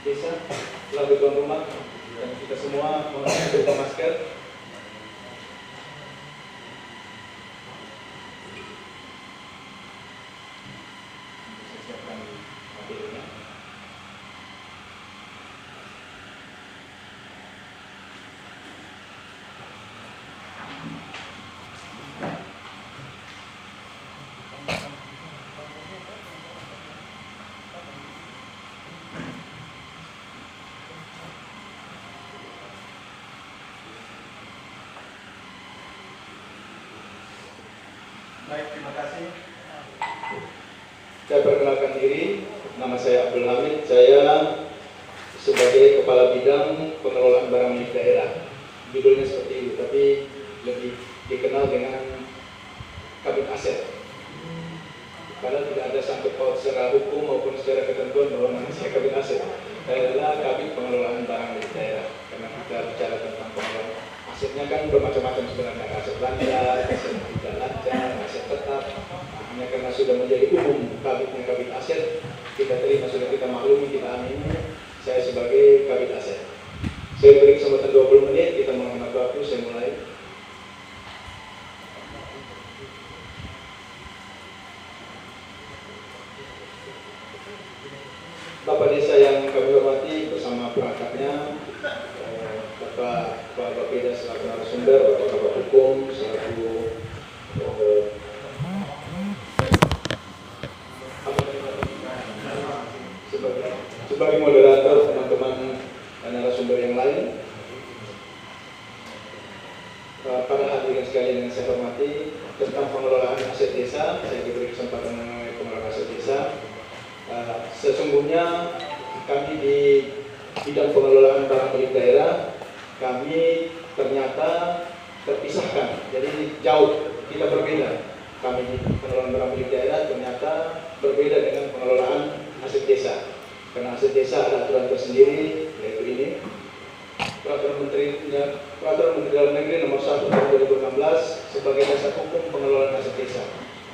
desa, selaku tuan rumah, dan kita semua mohon untuk masker. Saya siapkan materinya. Baik, terima kasih. Saya perkenalkan diri, nama saya Abdul Hamid. Saya sebagai Kepala Bidang Pengelolaan Barang Milik Daerah. Judulnya seperti itu, tapi lebih dikenal dengan Kabid Aset. Padahal tidak ada sangkut paut secara hukum maupun secara ketentuan bahwa nama saya Kabid Aset. Saya adalah Kabid Pengelolaan Barang Milik Daerah. Karena kita bicara tentang pengelolaan asetnya kan bermacam-macam sebenarnya, aset lancar, aset tidak lancar, aset tetap. Hanya karena sudah menjadi umum kabitnya Kabid Aset, kita terima, sudah kita maklumi, kita amini. Saya sebagai Kabid Aset. Saya beri kesempatan 20 menit, kita menghemat waktu, saya mulai. Bapak Desa yang kami hormati bersama perangkatnya, Bapak Bapeda selaku narasumber, Bapak Hukum selaku sebagai moderator, teman-teman narasumber yang lain. Para hadirin sekalian yang saya hormati, tentang pengelolaan aset desa, saya diberi kesempatan mengenai pengelolaan aset desa. Sesungguhnya kami di bidang pengelolaan barang milik daerah, kami ternyata terpisahkan, jadi jauh, kita berbeda. Kami di pengelolaan barang milik daerah ternyata berbeda dengan pengelolaan aset desa. Karena aset desa ada aturan tersendiri, yaitu ini Peraturan Menteri Dalam Negeri Nomor 1 Tahun 2016 sebagai dasar hukum pengelolaan aset desa.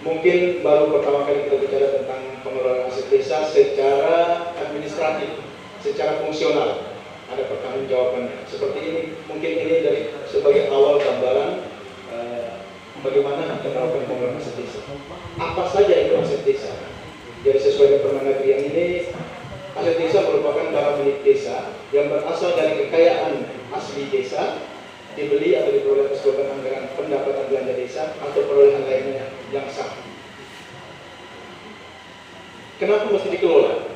Mungkin baru pertama kali kita bicara tentang pengelolaan aset desa secara administratif, secara fungsional. Ada pertanggungjawabannya. Seperti ini, mungkin ini dari sebagai awal gambaran bagaimana kita melakukan pengelolaan aset desa. Apa saja itu aset desa? Jadi sesuai dengan Permendagri yang ini, aset desa merupakan barang milik desa yang berasal dari kekayaan asli desa, dibeli atau diperoleh atas beban anggaran pendapatan belanja desa atau perolehan lainnya yang sah. Kenapa mesti dikelola?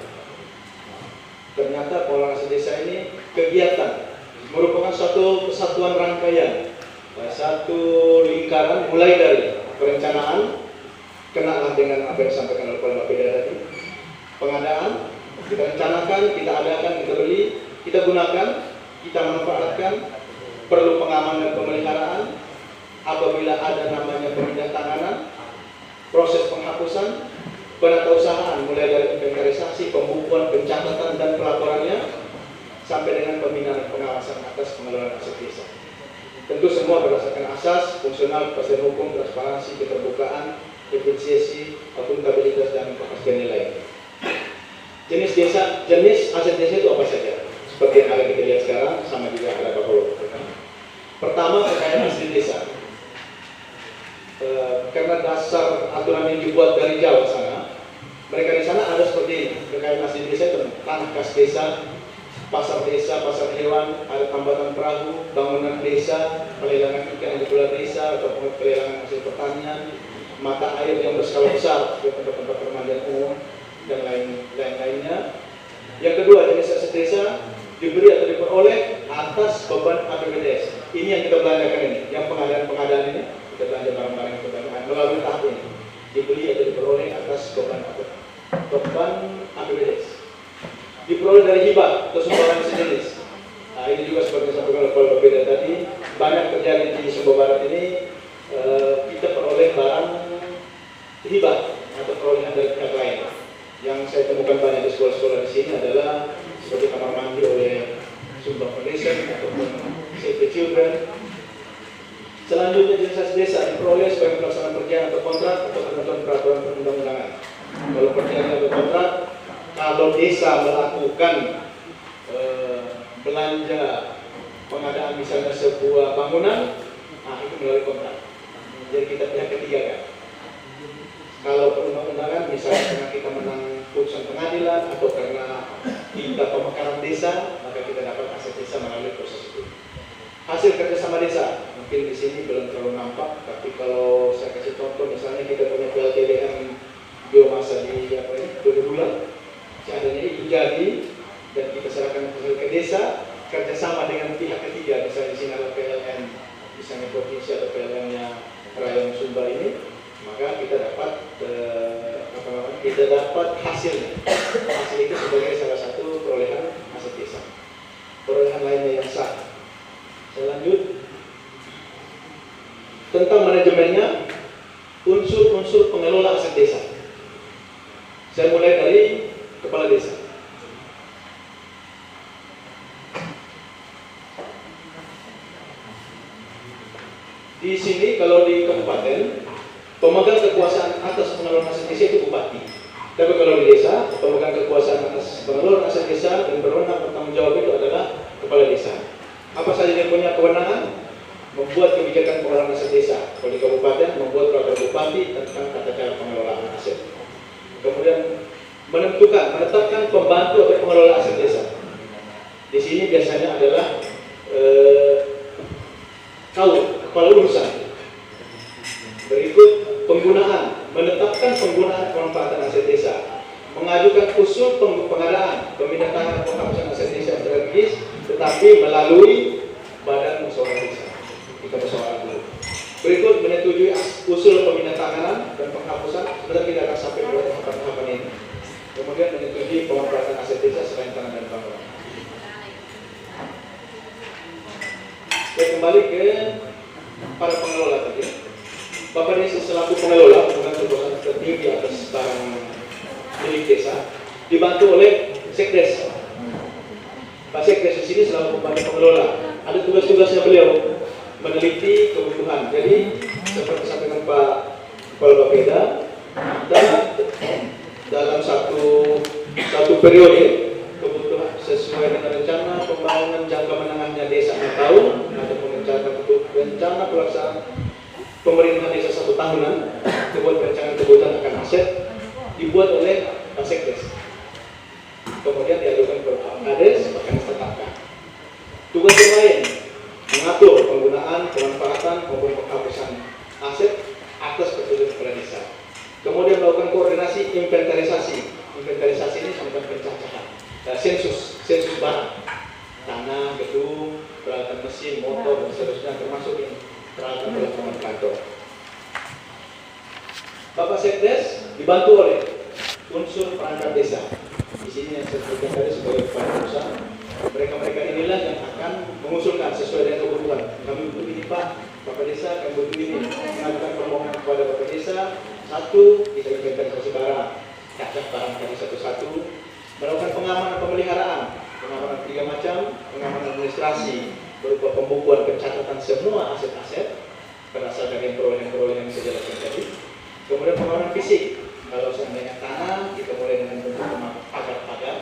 Ternyata pengelolaan aset desa ini kegiatan, merupakan suatu kesatuan rangkaian, satu lingkaran mulai dari perencanaan, kenalah dengan apa yang disampaikan oleh Pak Beda tadi, pengadaan, kita rencanakan, kita adakan, kita beli, kita gunakan, kita manfaatkan, perlu pengamanan dan pemeliharaan, apabila ada namanya pemindah tanganan, proses penghapusan, penatausahaan mulai dari inventarisasi, pembukuan, pencatatan dan pelaporannya, sampai dengan pembinaan pengawasan atas pengelolaan aset desa. Tentu semua berdasarkan asas fungsional, kepastian hukum, transparansi, keterbukaan, efisiensi, akuntabilitas dan kepastian nilai. Jenis aset desa itu apa saja? Seperti yang ada kita lihat sekarang, sama juga ada Bapak. Pertama, kekayaan asli desa. Karena dasar aturan yang dibuat dari Jawa sana, mereka di sana ada seperti ini. Kekayaan asli desa itu tanah kas desa, pasar desa, pasar hewan, ada tambatan perahu, bangunan desa, pelelangan ikan yang dikelola desa, atau pelelangan hasil pertanian, mata air yang berskala besar, tempat-tempat permandian umum, dan lain-lainnya. Yang kedua, jenis aset desa diberi atau diperoleh atas beban APBDes. Ini yang kita belanjakan ini, yang pengadaan ini, kita belanja barang-barang yang kebanyakan melalui tahap ini, dibeli atau diperoleh atas beban APBDes. Diperoleh dari hibah atau sumbangan sejenis. Nah, ini juga seperti yang disampaikan oleh Pak Beda tadi, banyak terjadi di Sumba Barat ini, kita peroleh barang hibah atau perolehan dari pihak lain. Yang saya temukan banyak di sekolah-sekolah di sini adalah seperti kamar mandi oleh Sumba Foundation ataupun Save the Children. Selanjutnya jenis aset desa diperoleh sebagai pelaksanaan perjanjian atau kontrak atau ketentuan peraturan perundang-undangan. Kalau perjanjian atau kontrak, kalau desa melakukan belanja pengadaan misalnya sebuah bangunan, nah itu melalui kontrak. Jadi kita pihak ketiga kan. Kalau perundang-undangan misalnya karena kita menang putusan pengadilan atau karena kita pemekaran desa, maka kita dapat aset desa melalui proses itu. Hasil kerjasama desa, mungkin di sini belum terlalu nampak, tapi kalau saya kasih contoh misalnya kita punya PLTDM biomasa di Dodobulan, seadanya itu jadi dan kita serahkan ke desa, kerjasama dengan pihak ketiga, misalnya di sini ada PLN, misalnya provinsi atau PLN-nya Rayon Sumba ini, maka kita dapat hasilnya. Hasil itu sebagai salah satu perolehan aset desa. Perolehan lainnya yang sah. Saya lanjut tentang manajemennya, unsur-unsur pengelola aset desa. Saya mulai dari kepala desa. Di sini kalau di kabupaten, pemegang kekuasaan atas pengelolaan aset desa itu bupati. Tapi kalau di desa, pemegang kekuasaan atas pengelolaan aset desa dan berwenang bertanggung jawab itu adalah kepala desa. Apa saja yang punya kewenangan? Membuat kebijakan pengelolaan aset desa. Kalau di kabupaten, membuat peraturan bupati tentang tata cara pengelolaan aset. Kemudian menetapkan pembantu atau pengelola aset desa. Di sini biasanya adalah kepala urusan. Berikut penggunaan, menetapkan penggunaan pemanfaatan aset desa, mengajukan usul pengadaan, pemindahan penghapusan aset desa strategis, tetapi melalui badan musyawarah desa. Kita musyawarah dulu. Berikut menyetujui usul pemindahan dan penghapusan, sebentar kita akan sampai pada tahapan ini. Kemudian menyetujui pemanfaatan aset desa selain tanah dan bangunan. Saya kembali ke para pengelola tadi. Bapak Desa selaku pengelola memegang kekuasaan tertinggi atas barang milik desa, dibantu oleh Sekdes. Pak Sekdes di sini selaku pengelola. Ada tugas-tugasnya beliau meneliti kebutuhan. Jadi seperti sampaikan Pak Kepala Bapeda, kita dalam satu periode kebutuhan sesuai dengan rencana pembangunan jangka menengahnya desa 4 tahun ataupun rencana pelaksanaan pemerintahan desa 1 tahunan, dibuat rencana kebutuhan akan aset dibuat oleh Pak Sekdes. Kemudian diajukan ke Pak Kades, akan ditetapkan. Tugas yang lain mengatur penggunaan, pemanfaatan maupun penghapusan aset atas petunjuk kepala desa. Kemudian melakukan koordinasi inventarisasi. Inventarisasi ini semacam pencacahan. Sensus barang, tanah, gedung, peralatan mesin, motor dan seterusnya, termasuk yang peralatan kantor. Bapak Sekdes dibantu oleh unsur perangkat desa. Di sini yang saya sebutkan tadi sebagai kepala urusan. Mereka inilah yang akan mengusulkan sesuai dengan kebutuhan. Kami butuh ini Pak, Bapak Desa kami butuh ini. Mengajukan permohonan kepada Bapak Desa. 1, kita inventarisasi barang, cacat barang tadi satu-satu. Melakukan pengamanan pemeliharaan, pengamanan 3 macam, pengamanan administrasi berupa pembukuan pencatatan semua aset-aset berasal dari perolehan-perolehan yang saya jelaskan tadi. Kemudian pengamanan fisik, kalau seandainya tanah kita mulai dengan bentuk pagar-pagar,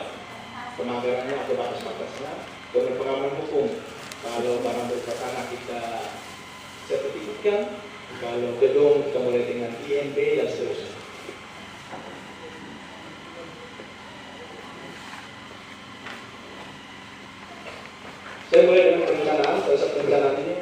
pemagarannya atau batas-batasnya. Kemudian pengamanan hukum, kalau barang berupa tanah kita sertifikatkan, kalau gedung kita mulai dengan IMB dan seterusnya. Saya mulai dengan perencanaan. Pada saat perencanaan ini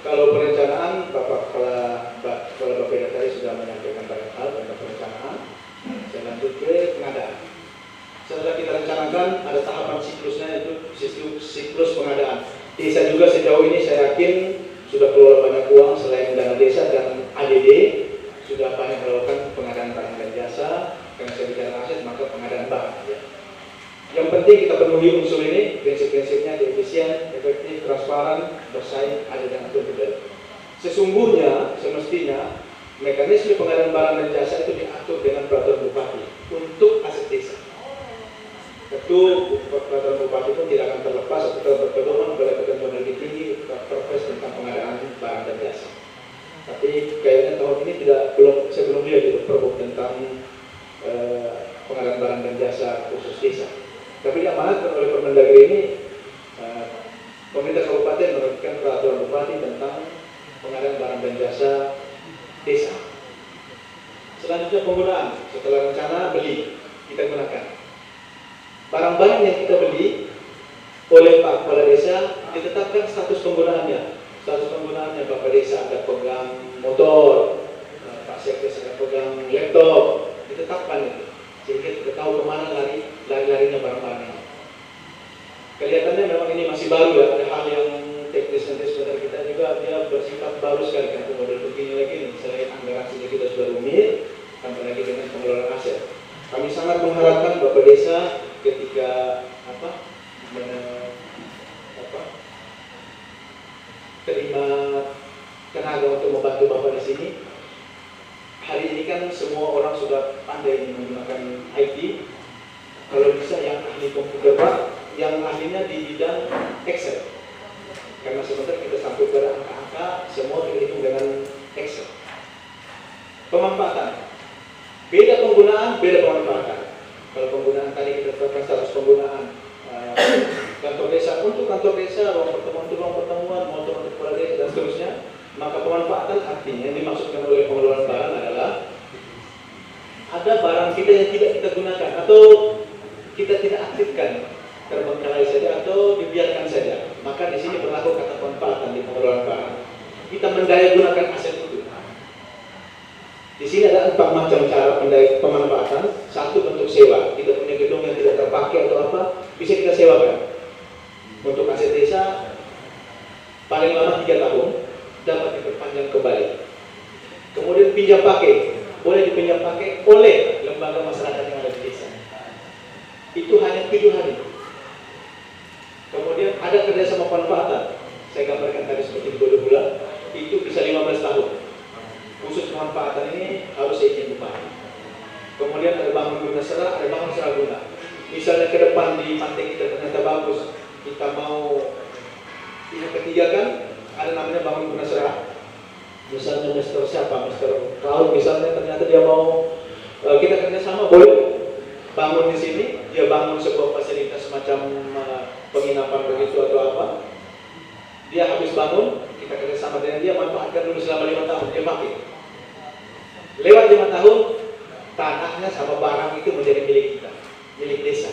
kalau perencanaan Bapak Kepala Bapeda tadi sudah menyampaikan banyak hal tentang perencanaan. Saya lanjut ke pengadaan. Setelah kita rencanakan, ada tahapan siklusnya, yaitu siklus pengadaan. Desa juga sejauh ini saya yakin sudah keluar banyak uang selain dana desa dan ADD, sudah banyak melakukan pengadaan barang dan jasa. Karena saya bicara aset, maka pengadaan barang. Ya. Yang penting kita penuhi unsur ini, prinsip-prinsipnya efisien, efektif, transparan, bersaing, adil dan akuntabel. Sesungguhnya, semestinya mekanisme pengadaan barang dan jasa itu diatur dengan peraturan bupati untuk aset desa. Tentu peraturan bupati pun tidak akan terlepas atau berpedoman pada ketentuan lebih tinggi Perpres tentang pengadaan barang dan jasa. Tapi kayaknya tahun ini saya belum lihat itu pergub tentang pengadaan barang dan jasa khusus desa. Tapi diamanatkan oleh Permendagri ini, pemerintah kabupaten menerbitkan peraturan bupati tentang pengadaan barang dan jasa desa. Selanjutnya penggunaan, setelah rencana beli, kita gunakan. Barang-barang yang kita beli oleh Pak Kepala Desa ditetapkan status penggunaannya. Status penggunaannya Bapak Desa ada pegang motor, Pak Sekdes ada pegang laptop, ditetapkan itu. Sehingga kita tahu kemana lari-larinya barang-barang ini. Kelihatannya memang ini masih baru ya, ada hal yang teknis nanti sebentar kita juga dia bersifat baru sekali kan model begini lagi nih. Selain anggaran kita sudah rumit, tambah lagi dengan pengelolaan aset. Kami sangat mengharapkan Bapak Desa ketika terima tenaga untuk membantu Bapak di sini. Hari ini kan semua orang sudah pandai menggunakan IT. Kalau bisa yang ahli komputer Pak, yang ahlinya di bidang Excel. Karena sebentar kita sampai pada angka-angka, semua dihitung dengan Excel. Pemanfaatan. Beda penggunaan, beda pemanfaatan. Kalau penggunaan tadi kita tetapkan status penggunaan kantor desa untuk kantor desa, ruang pertemuan untuk ruang pertemuan, motor untuk kepala desa dan seterusnya. Maka pemanfaatan artinya yang dimaksudkan oleh pengelolaan barang adalah ada barang kita yang tidak kita gunakan atau kita tidak aktifkan, terbengkalai saja atau dibiarkan saja. Maka di sini berlaku kata pemanfaatan di pengelolaan barang. Kita mendaya gunakan aset itu. Di sini ada 4 macam cara pemanfaatan. Satu, bentuk sewa. Kita punya gedung yang tidak terpakai atau apa, bisa kita sewakan. Untuk aset desa paling lama 3 tahun, dapat diperpanjang kembali. Kemudian pinjam pakai, boleh dipinjam pakai oleh lembaga masyarakat yang ada di desa. Itu hanya 7 hari. Kemudian ada kerjasama pemanfaatan. Saya gambarkan tadi seperti di Bodobulan, itu bisa 15 tahun. Khusus pemanfaatan ini harus izin bupati. Kemudian ada bangun guna serah, ada bangun serah guna. Misalnya ke depan di pantai kita ternyata bagus, kita mau yang ketiga kan ada namanya bangun guna serah. Misalnya Mister siapa, Mister Raul misalnya ternyata dia mau kita kerjasama boleh bangun di sini, dia bangun sebuah fasilitas semacam penginapan begitu atau apa. Dia habis bangun, kita kerjasama dengan dia, manfaatkan dulu selama 5 tahun, dia pakai. Lewat 5 tahun, tanahnya sama barang itu menjadi milik kita, milik desa.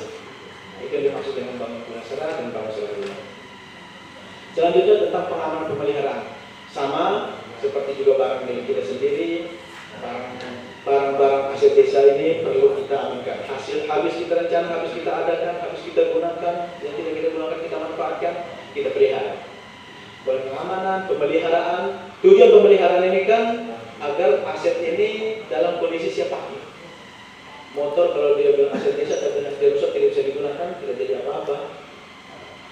Itu yang dimaksud dengan bangun guna serah dan bangun serah guna. Selanjutnya tentang pengamanan pemeliharaan. Sama seperti juga barang milik kita sendiri, barang-barang aset desa ini perlu kita amankan. Hasil habis kita rencana, habis kita adakan, habis kita gunakan, yang tidak kita gunakan kita manfaatkan, kita pelihara. Pengamanan, pemeliharaan, tujuan pemeliharaan ini kan agar aset ini dalam kondisi siap pakai. Motor kalau dia bilang aset desa tapi dia rusak tidak bisa digunakan, tidak jadi apa-apa.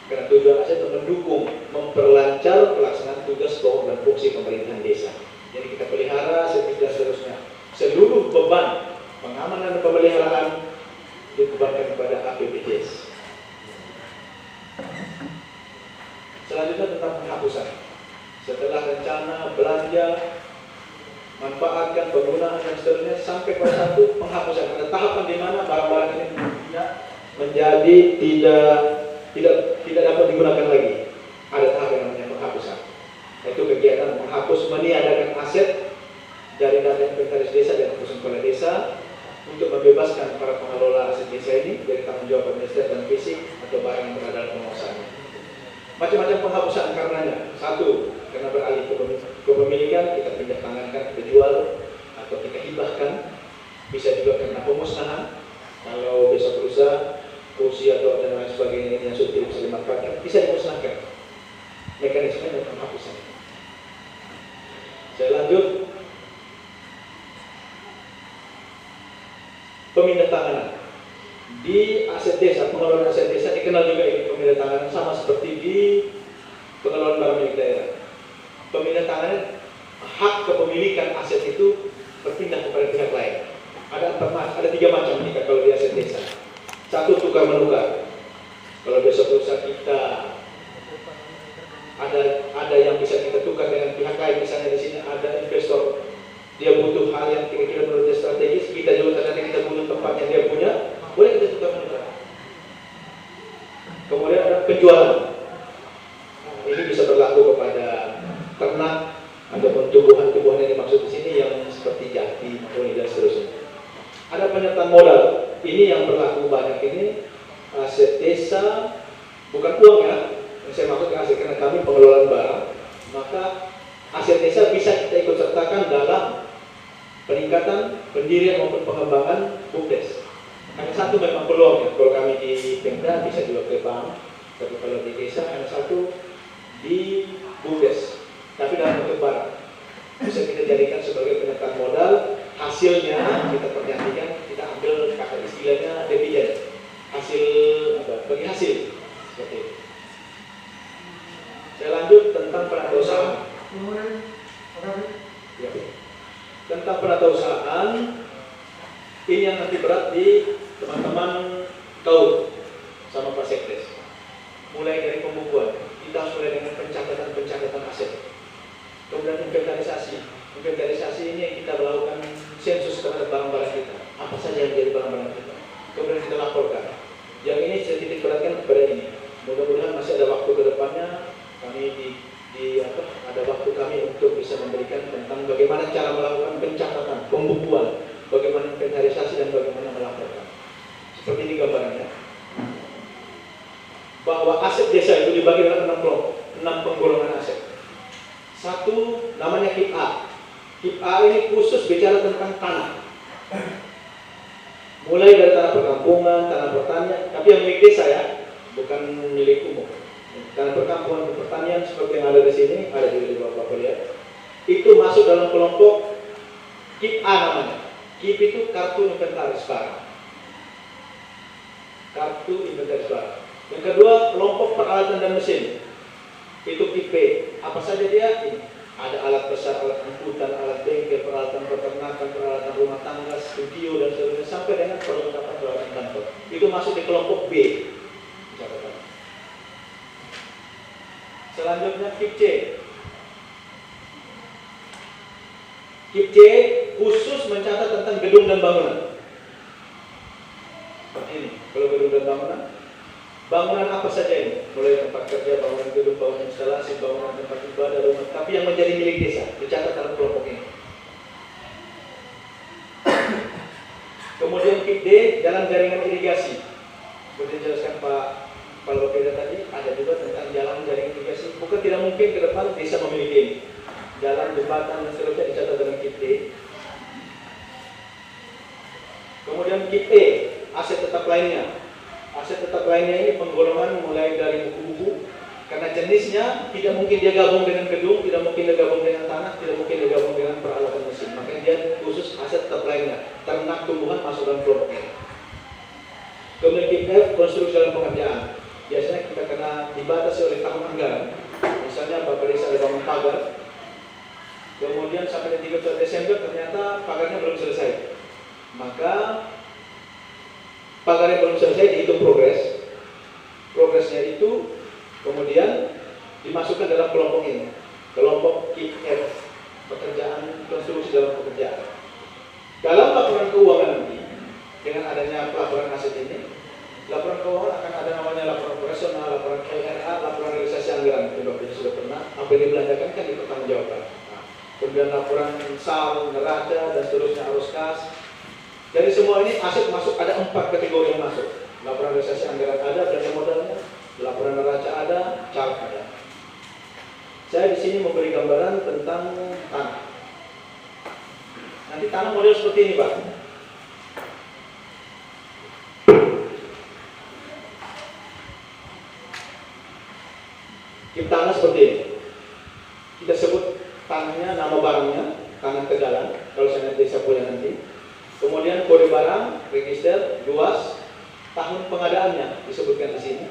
Karena tujuan aset itu mendukung, memperlancar pelaksanaan tugas pokok dan fungsi pemerintahan desa. Jadi kita pelihara seterusnya. Seluruh beban pengamanan dan pemeliharaan dibebankan kepada APBDes. Selanjutnya tentang penghapusan. Setelah rencana, belanja, manfaatkan, penggunaan dan seterusnya sampai pada satu penghapusan. Ada tahapan di mana barang-barang ini menjadi tidak dapat digunakan lagi. Ada tahap yang namanya penghapusan. Itu kegiatan menghapus, meniadakan aset dari data inventaris desa dan khusus kepala desa untuk membebaskan para pengelola aset desa ini dari tanggung jawab administratif dan fisik atau barang yang berada dalam penguasaan. Macam-macam penghapusan karenanya. Satu, karena beralih ke kepemilikan, kita pindah tangankan, kita jual atau kita hibahkan. Bisa juga karena pemusnahan. Kalau besok lusa, kursi atau dan lain sebagainya yang sudah tidak bisa dimanfaatkan, bisa dimusnahkan. Mekanisme dan penghapusan. Saya lanjut. Pemindah tanganan. Di aset desa, pengelolaan aset desa dikenal juga ini pemindah tanganan sama seperti di pengelolaan barang milik daerah. Pemindah tanganan, hak kepemilikan aset itu berpindah kepada pihak lain. Ada 3 macam jika kalau di aset desa. Satu, tukar menukar. Kalau besok lusa kita ada yang bisa kita tukar dengan pihak lain, misalnya di sini ada tanah ataupun tumbuhan-tumbuhan yang dimaksud di sini yang seperti jati, mahoni dan seterusnya. Ada penyertaan modal. Ini yang berlaku banyak ini aset desa, bukan uang ya. Yang saya maksudkan aset, karena kami pengelolaan barang, maka aset desa bisa kita ikut sertakan dalam peningkatan pendirian maupun pengembangan BUMDes. Hanya satu memang peluang ya. Kalau kami di Pemda bisa juga ke bank, tapi kalau di desa hanya satu di BUMDes. Tapi dalam bentuk barang bisa kita jadikan sebagai penyertaan modal. Hasilnya kita perjanjikan, kita ambil kata istilahnya dividen, hasil apa? Bagi hasil seperti itu. Saya lanjut tentang penatausahaan. Ya. Tentang penatausahaan ini yang nanti berat di teman-teman kau sama Pak Sekdes. Mulai dari pembukuan, kita harus mulai dengan pencatatan aset. Kemudian inventarisasi. Inventarisasi ini yang kita melakukan sensus terhadap barang-barang kita. Apa saja yang menjadi barang-barang kita. Kemudian kita laporkan. Yang ini saya titik beratkan kepada ini. Mudah-mudahan masih ada waktu ke depannya. Kami ada waktu kami untuk bisa memberikan tentang bagaimana cara melakukan pencatatan, pembukuan, bagaimana inventarisasi dan bagaimana melaporkan. Seperti ini gambarannya. Bahwa aset desa itu dibagi dalam 6 kelompok, 6 penggolongan aset. Satu namanya KIP A. KIP A ini khusus bicara tentang tanah. Mulai dari tanah perkampungan, tanah pertanian, tapi yang milik desa ya, bukan milik umum. Tanah perkampungan dan pertanian seperti yang ada di sini, ada juga di bawah Bapak lihat. Itu masuk dalam kelompok KIP A namanya. KIP itu kartu inventaris barang. Kartu inventaris barang. Yang kedua, kelompok peralatan dan mesin. Itu KIP B. Apa saja dia? Ini. Ada alat besar, alat angkutan, alat bengkel, peralatan peternakan, peralatan rumah tangga, studio dan sebagainya, sampai dengan perlengkapan peralatan kantor. Itu masuk di kelompok B. Catatan. Selanjutnya KIP C. KIP C khusus mencatat tentang gedung dan bangunan. Seperti ini. Kalau gedung dan bangunan, bangunan apa saja ini? Mulai tempat kerja, bangunan gedung, bangunan instalasi, bangunan tempat ibadah, rumah. Tapi yang menjadi milik desa dicatat dalam kelompok ini. Kemudian KIP D, jalan jaringan irigasi. Seperti dijelaskan Pak Bapeda tadi, ada juga tentang jalan jaringan irigasi. Bukan tidak mungkin ke depan desa memiliki ini. Jalan, jembatan, dan seterusnya dicatat dalam KIP D. Kemudian KIP E, aset tetap lainnya. Aset tetap lainnya ini penggolongan mulai dari buku-buku, karena jenisnya tidak mungkin dia gabung dengan gedung, tidak mungkin dia gabung dengan tanah, tidak mungkin dia gabung dengan peralatan mesin. Makanya dia khusus aset tetap lainnya. Ternak, tumbuhan masuk dalam kelompok ini. Kemudian KIP F, konstruksi dalam pengerjaan. Biasanya kita kena dibatasi oleh tahun anggaran. Misalnya Bapak Desa ada bangun pagar, kemudian sampai 31 Desember ternyata pagarnya belum selesai. Maka pagar yang belum selesai dihitung progres. Progresnya itu kemudian dimasukkan dalam kelompok ini, kelompok KIP F, pekerjaan konstruksi dalam pekerjaan. Dalam laporan keuangan nanti, dengan adanya pelaporan aset ini, laporan keuangan akan ada namanya laporan operasional, laporan LRA, laporan realisasi anggaran. Bapak sudah pernah, apa yang dibelanjakan kan dipertanggungjawabkan. Nah, kemudian laporan SAL, neraca dan seterusnya, arus kas. Dari semua ini aset masuk, ada 4 kategori yang masuk. Laporan realisasi anggaran ada, belanja modalnya, laporan neraca ada, CART ada. Saya di sini memberi gambaran tentang tanah. Nanti tanah model seperti ini, Pak. KIP tanah seperti ini. Kita sebut tanahnya, nama barangnya, tanah Tegalan. Kalau saya nanti desa punya nanti. Kemudian kode barang, register, luas, tahun pengadaannya disebutkan di sini,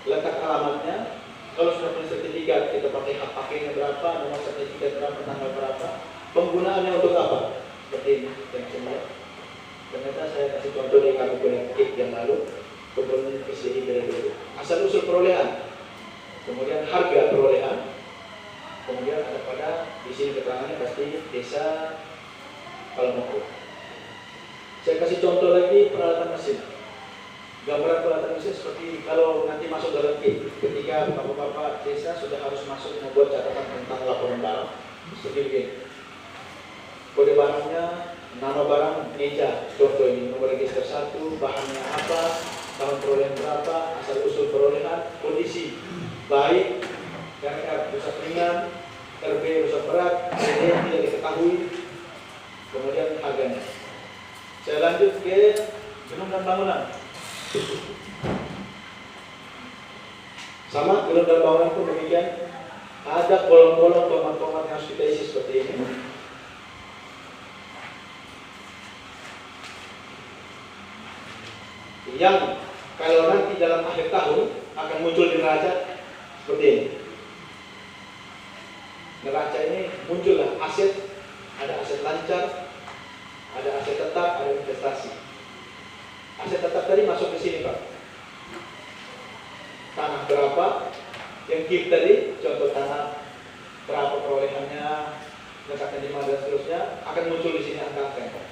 letak alamatnya. Kalau sudah punya sertifikat, kita pakai hak pakainya berapa, nomor sertifikat berapa, tanggal berapa, penggunaannya untuk apa? Seperti ini yang semua. Ternyata saya kasih contoh di kami punya KIP yang lalu, kemudian SDI dari dulu. Asal usul perolehan, kemudian harga perolehan, kemudian ada pada di sini keterangannya pasti desa Palembang. Saya kasih contoh lagi peralatan mesin. Gambaran pelatihan bisa seperti kalau nanti masuk dalam kit, ketika bapak-bapak desa sudah harus masuk membuat catatan tentang laporan barang. Seperti begini. Kode barangnya, nama barang, meja, contoh ini, nomor register 1, bahannya apa, tahun perolehan berapa, asal usul perolehan, kondisi baik, RR rusak ringan, RB rusak berat, RD tidak diketahui, kemudian harganya. Saya lanjut ke gedung dan bangunan. Sama gedung dan bangunan pun demikian, ada kolom-kolom tomat-tomat yang harus kita isi seperti ini. Yang kalau nanti dalam akhir tahun akan muncul di neraca seperti ini. Neraca ini muncullah aset, ada aset lancar, ada aset tetap, ada investasi. Aset tetap tadi masuk ke sini, Pak. Tanah berapa, yang KIP tadi, contoh tanah berapa perolehannya, letaknya di mana dan seterusnya, akan muncul di sini angka-angka.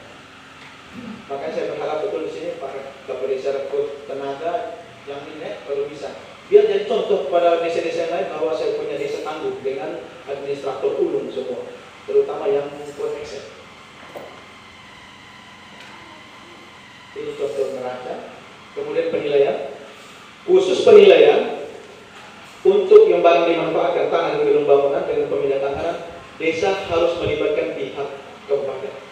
Makanya saya berharap betul di sini Pak Bapak Desa rekrut tenaga yang ini baru bisa. Biar jadi contoh kepada desa-desa yang lain bahwa saya punya desa tangguh dengan administrator ulung semua, terutama yang buat Excel. Ini contoh neraca. Kemudian penilaian, khusus penilaian untuk yang barang dimanfaatkan tanah dan gedung bangunan dengan pemindahan tangan, desa harus melibatkan pihak kabupaten.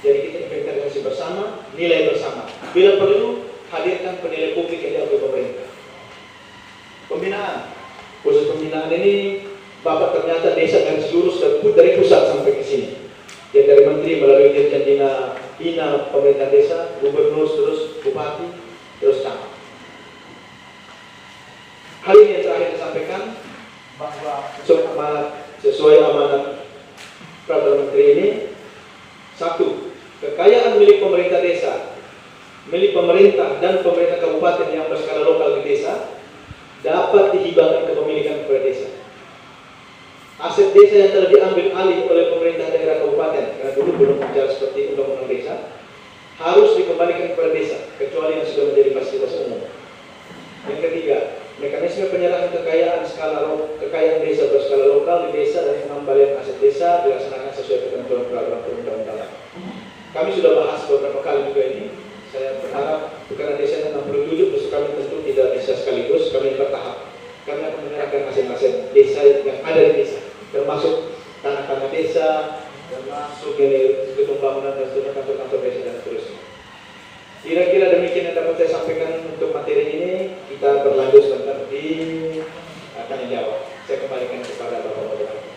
Jadi kita inventarisasi bersama, nilai bersama. Bila perlu, hadirkan penilai publik yang diambil pemerintah. Pembinaan, khusus pembinaan ini, Bapak ternyata desa dan seluruh dari pusat sampai ke sini. Jadi dari menteri melalui dirjen bina pemerintah desa, gubernur, terus bupati, terus camat. Hal ini yang terakhir disampaikan bahwa sesuai amanat peraturan menteri ini, satu, kekayaan milik pemerintah desa, milik pemerintah dan pemerintah kabupaten yang berskala lokal di desa dapat dihibahkan kepemilikan kepada desa. Aset desa yang telah diambil alih oleh pemerintah daerah kabupaten, karena dulu belum bicara seperti undang-undang desa, harus dikembalikan kepada desa, kecuali yang sudah menjadi fasilitas umum. Yang ketiga, mekanisme penyerahan kekayaan desa berskala lokal di desa dan pengembalian aset desa dilaksanakan sesuai ketentuan peraturan perundang-undangan. Kami sudah bahas beberapa kali juga ini. Saya berharap karena desa 67, terus kami tentu tidak bisa sekaligus, kami bertahap. Kami akan menyerahkan aset-aset desa yang ada di desa, termasuk tanah-tanah desa, termasuk gedung bangunan dan seterusnya, kantor-kantor desa dan seterusnya. Kira-kira demikian yang dapat saya sampaikan untuk materi ini. Kita berlanjut sebentar di tanya jawab. Saya kembalikan kepada Bapak Moderator.